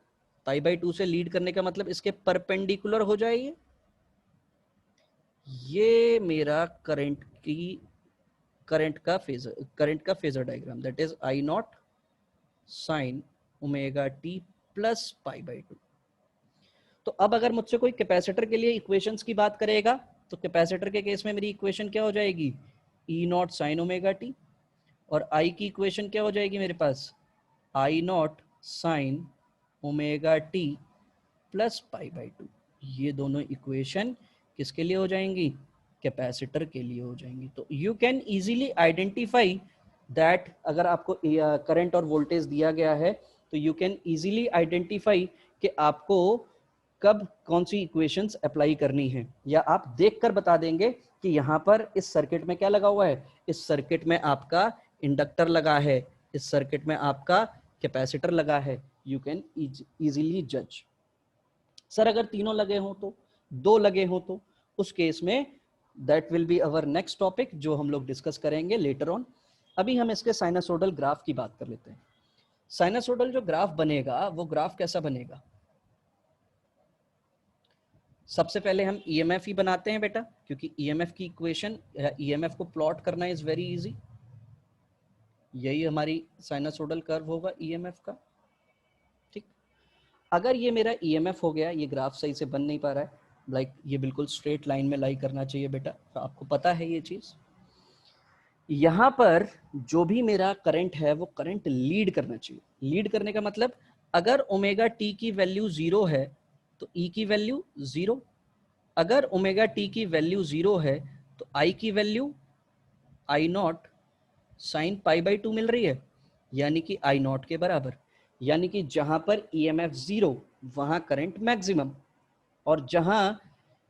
[SPEAKER 1] पाई बाई टू से लीड करने का मतलब इसके परपेंडिकुलर हो जाएगी। ये मेरा करंट का phasor diagram, that is I not sine omega T plus pi by two. तो अब अगर मुझसे कोई कैपेसिटर के लिए इक्वेशंस की बात करेगा, तो कैपेसिटर के केस में मेरी इक्वेशन क्या हो जाएगी? E not sine omega T. और आई की इक्वेशन क्या हो जाएगी मेरे पास? I not sine omega T plus pi by two. ये दोनों इक्वेशन किसके लिए हो जाएंगी? कैपेसिटर के लिए हो जाएंगी। तो you can easily identify that, अगर आपको करंट और वोल्टेज दिया गया है तो यू कैन इजीली आइडेंटिफाई कि आपको कब कौन सी इक्वेशंस अप्लाई करनी है, या आप देखकर बता देंगे कि यहाँ पर इस सर्किट में क्या लगा हुआ है। इस सर्किट में आपका इंडक्टर लगा है, इस सर्किट में आपका कैपेसिटर लगा है। यू कैन इजीली जज। सर अगर तीनों लगे हों तो, दो लगे हों तो, उस केस में that will be our next topic जो हम लोग डिस्कस करेंगे लेटर ऑन। अभी हम इसके साइनसोडल ग्राफ की बात कर लेते हैं। साइनसोडल जो ग्राफ बनेगा वो ग्राफ कैसा बनेगा? सबसे पहले हम ईएमएफ ही बनाते हैं बेटा, क्योंकि ईएमएफ की इक्वेशन, ईएमएफ को प्लॉट करना इज वेरी इजी। यही हमारी साइनसोडल कर्व होगा ईएमएफ का। ठीक, अगर ये मेरा ईएमएफ हो गया, ये ग्राफ सही से बन नहीं पा रहा है, लाइक ये बिल्कुल स्ट्रेट लाइन में लाई करना चाहिए बेटा, तो आपको पता है ये चीज। यहां पर जो भी मेरा करंट है वो करंट लीड करना चाहिए। लीड करने का मतलब, अगर ओमेगा टी की वैल्यू 0 है तो ई की वैल्यू 0। अगर ओमेगा टी की वैल्यू 0 है तो आई की value I not sine pi by two मिल रही है, यानी कि आई नॉट के बराबर। यानी कि जहां पर ईएमएफ 0 वहां करंट मैक्सिमम, और जहां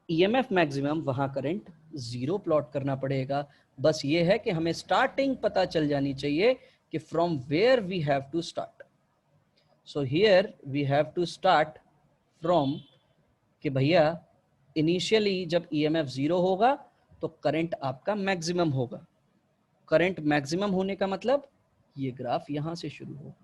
[SPEAKER 1] ईएमएफ मैक्सिमम वहां करंट जीरो प्लॉट करना पड़ेगा। बस ये है कि हमें स्टार्टिंग पता चल जानी चाहिए कि from where we have to start. So here we have to start from कि भैया इनिशियली जब ईएमएफ जीरो होगा तो करंट आपका मैक्सिमम होगा। करंट मैक्सिमम होने का मतलब ये ग्राफ यहां से शुरू होगा।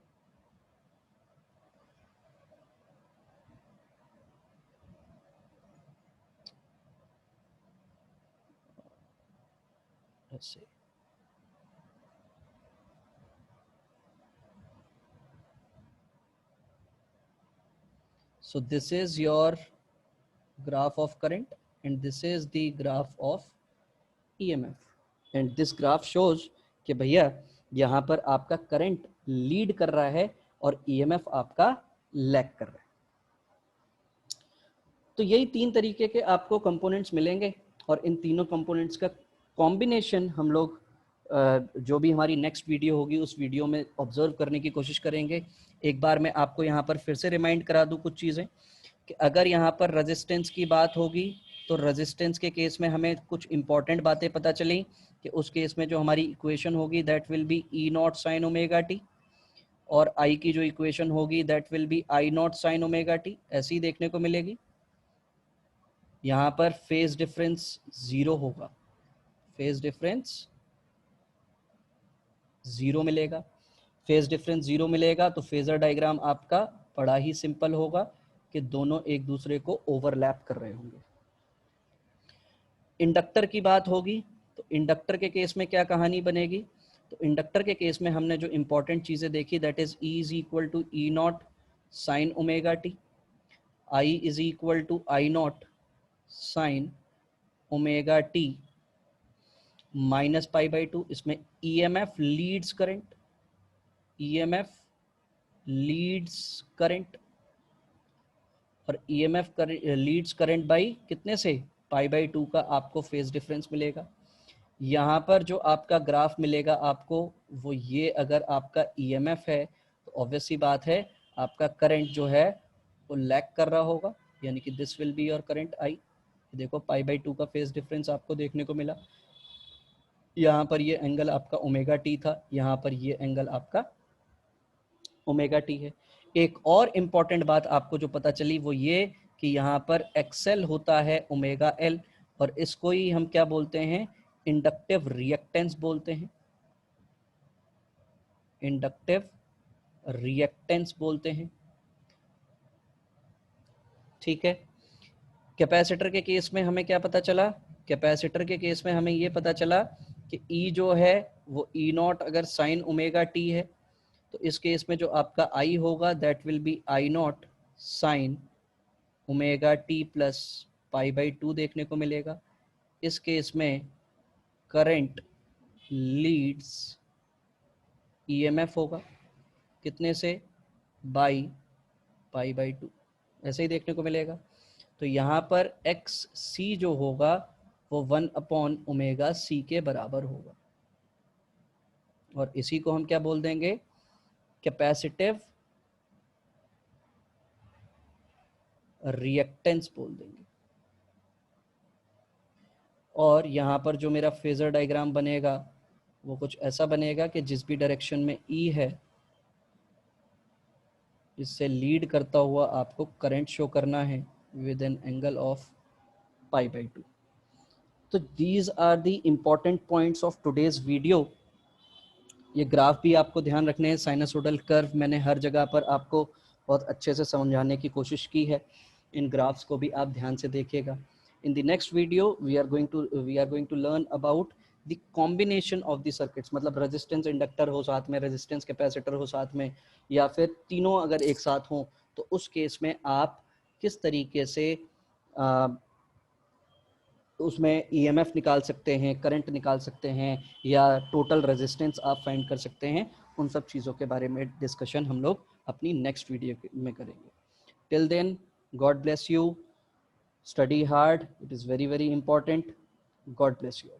[SPEAKER 1] ऐसे so this is your graph of current and this is the graph of EMF and this graph shows कि भैया यहाँ पर आपका करंट लीड कर रहा है और EMF आपका लैग कर रहा है। तो यही तीन तरीके के आपको कंपोनेंट्स मिलेंगे और इन तीनों कंपोनेंट्स का कॉम्बिनेशन हम लोग जो भी हमारी नेक्स्ट वीडियो होगी उस वीडियो में ऑब्जर्व करने की कोशिश करेंगे। एक बार मैं आपको यहाँ पर फिर से रिमाइंड करा दूँ कुछ चीज़ें कि अगर यहाँ पर रेजिस्टेंस की बात होगी तो रेजिस्टेंस के केस में हमें कुछ इंपॉर्टेंट बातें पता चली कि उस केस में जो हमारी इक्वेशन होगी that will be E not sine omega T और आई की जो इक्वेशन होगी that will be I not sine omega T, ऐसी देखने को मिलेगी। यहाँ पर फेज डिफरेंस जीरो होगा, फेज डिफरेंस जीरो मिलेगा। फेज डिफरेंस जीरो मिलेगा तो फेजर डायग्राम आपका बड़ा ही सिंपल होगा कि दोनों एक दूसरे को ओवरलैप कर रहे होंगे। इंडक्टर की बात होगी तो इंडक्टर के केस में क्या कहानी बनेगी, तो इंडक्टर के केस में हमने जो इंपॉर्टेंट चीजें देखी that is E is equal to E not sine omega T, I is equal to I not sine omega T minus pi by two. इसमें EMF leads current, EMF leads current और EMF leads current by कितने से, पाई by two का आपको phase difference मिलेगा। यहाँ पर जो आपका ग्राफ मिलेगा आपको वो ये अगर आपका ईएमएफ है तो ऑब्वियस सी बात है आपका करंट जो है वो लैग कर रहा होगा, यानी कि this will be your current I. देखो पाई बाई टू का फेज डिफरेंस आपको देखने को मिला। यहाँ पर ये एंगल आपका ओमेगा टी था, यहाँ पर ये एंगल आपका ओमेगा टी है। एक और इम्पॉर्टेंट बात आपको जो पता चली वो ये कि यहाँ पर एक्सएल होता है ओमेगा एल और इसको ही हम क्या बोलते हैं, इंडक्टिव रिएक्टेंस बोलते हैं, इंडक्टिव रिएक्टेंस बोलते हैं। ठीक है। कैपेसिटर के केस में हमें क्या पता चला, कैपेसिटर के केस में हमें ये पता चला कि ई जो है वो ई नॉट अगर साइन ओमेगा टी है तो इस केस में जो आपका आई होगा that will be I not sine omega T plus pi by two देखने को मिलेगा। इस केस में करंट लीड्स ईएमएफ होगा कितने से, बाई पाई बाई टू, ऐसे ही देखने को मिलेगा। तो यहाँ पर एक्स सी जो होगा वो 1 अपॉन ओमेगा सी के बराबर होगा और इसी को हम क्या बोल देंगे, कैपेसिटिव रिएक्टेंस बोल देंगे। और यहाँ पर जो मेरा फेजर डायग्राम बनेगा वो कुछ ऐसा बनेगा कि जिस भी डायरेक्शन में ई है इससे लीड करता हुआ आपको करंट शो करना है with an angle of pi by two. तो these are the important points of today's video. ये ग्राफ भी आपको ध्यान रखने हैं, साइनसोइडल कर्व मैंने हर जगह पर आपको बहुत अच्छे से समझाने की कोशिश की है, इन ग्राफ्स को भी आप ध्यान से देखिएगा। In the next video we are going to learn about the combination of the circuits, मतलब रेजिस्टेंस इंडक्टर हो साथ में, रेजिस्टेंस कैपेसिटर हो साथ में, या फिर तीनों अगर एक साथ हों तो उस केस में आप किस तरीके से उसमें ईएमएफ निकाल सकते हैं, करंट निकाल सकते हैं या टोटल रेजिस्टेंस आप फाइंड कर सकते हैं। उन सब चीज़ों के बारे में डिस्कशन हम लोग अपनी नेक्स्ट वीडियो में करेंगे। Till then God bless you, study hard, it is very very important. God bless you.